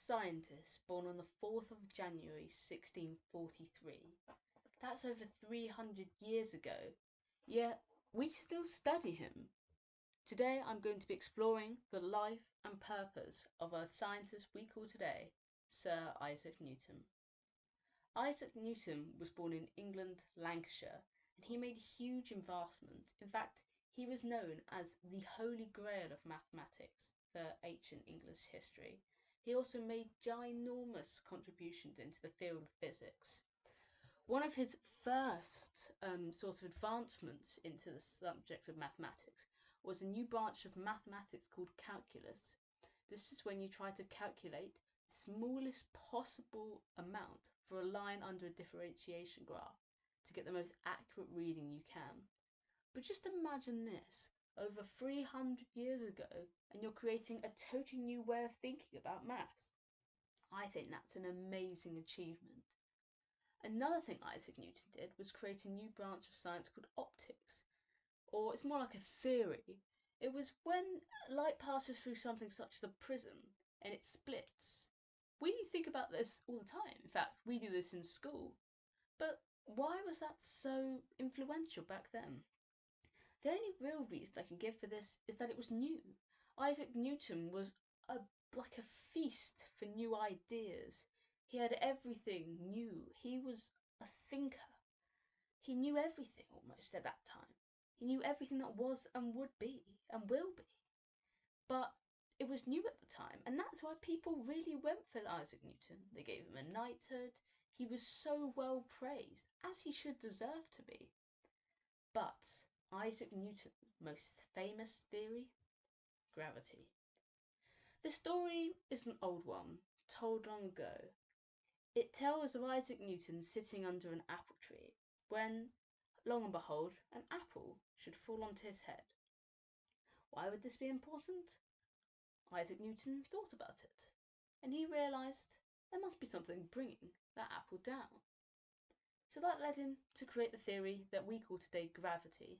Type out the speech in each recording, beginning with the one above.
scientist born on the 4th of January 1643. That's over 300 years ago, yet we still study him. Today I'm going to be exploring the life and purpose of a scientist we call today Sir Isaac Newton. Isaac Newton was born in England, Lancashire, and he made huge advancements. In fact, he was known as the Holy Grail of mathematics for ancient English history. He also made ginormous contributions into the field of physics. One of his first sort of advancements into the subject of mathematics was a new branch of mathematics called calculus. This is when you try to calculate the smallest possible amount for a line under a differentiation graph to get the most accurate reading you can. But just imagine this, over 300 years ago, and you're creating a totally new way of thinking about maths. I think that's an amazing achievement. Another thing Isaac Newton did was create a new branch of science called optics, or it's more like a theory. It was when light passes through something such as a prism and it splits. We think about this all the time. In fact, we do this in school. But why was that so influential back then? The only real reason I can give for this is that it was new. Isaac Newton was like a feast for new ideas. He had everything new. He was a thinker. He knew everything almost at that time. He knew everything that was and would be and will be. But it was new at the time, and that's why people really went for Isaac Newton. They gave him a knighthood. He was so well praised, as he should deserve to be. But Isaac Newton's most famous theory? Gravity. The story is an old one, told long ago. It tells of Isaac Newton sitting under an apple tree when, long and behold, an apple should fall onto his head. Why would this be important? Isaac Newton thought about it, and he realised there must be something bringing that apple down. So that led him to create the theory that we call today gravity.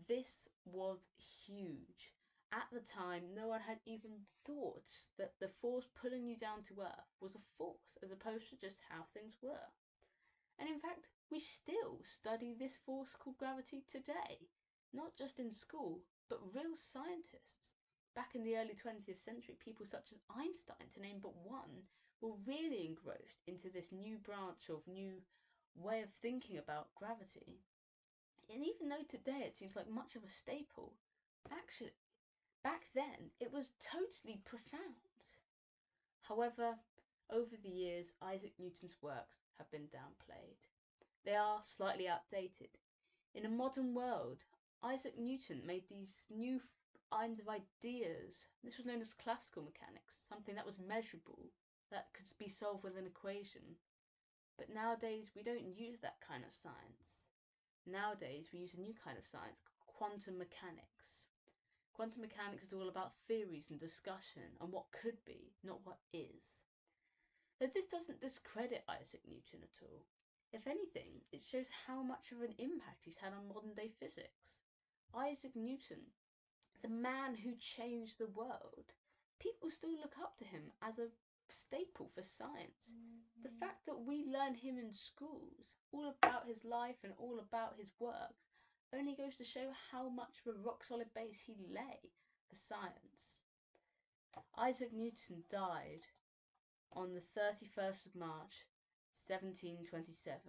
This was huge. At the time, no one had even thought that the force pulling you down to earth was a force as opposed to just how things were. And in fact, we still study this force called gravity today, not just in school, but real scientists. Back in the early 20th century, people such as Einstein, to name but one, were really engrossed into this new branch of new way of thinking about gravity. And even though today it seems like much of a staple, actually, back then it was totally profound. However, over the years, Isaac Newton's works have been downplayed. They are slightly outdated. In a modern world, Isaac Newton made these new kinds of ideas. This was known as classical mechanics, something that was measurable, that could be solved with an equation. But nowadays, we don't use that kind of science. Nowadays, we use a new kind of science called quantum mechanics. Quantum mechanics is all about theories and discussion and what could be, not what is. Though this doesn't discredit Isaac Newton at all. If anything, it shows how much of an impact he's had on modern day physics. Isaac Newton, the man who changed the world, people still look up to him as a staple for science. The fact that we learn him in schools, all about his life and all about his works, only goes to show how much of a rock solid base he lay for science. Isaac Newton died on the 31st of March 1727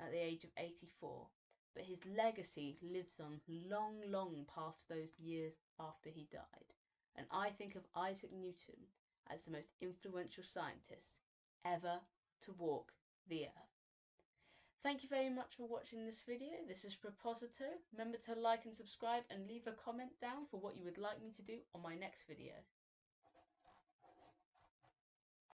at the age of 84, but his legacy lives on long, long past those years after he died, and I think of Isaac Newton as the most influential scientist ever to walk the earth. Thank you very much for watching this video. This is Proposito. Remember to like and subscribe and leave a comment down for what you would like me to do on my next video.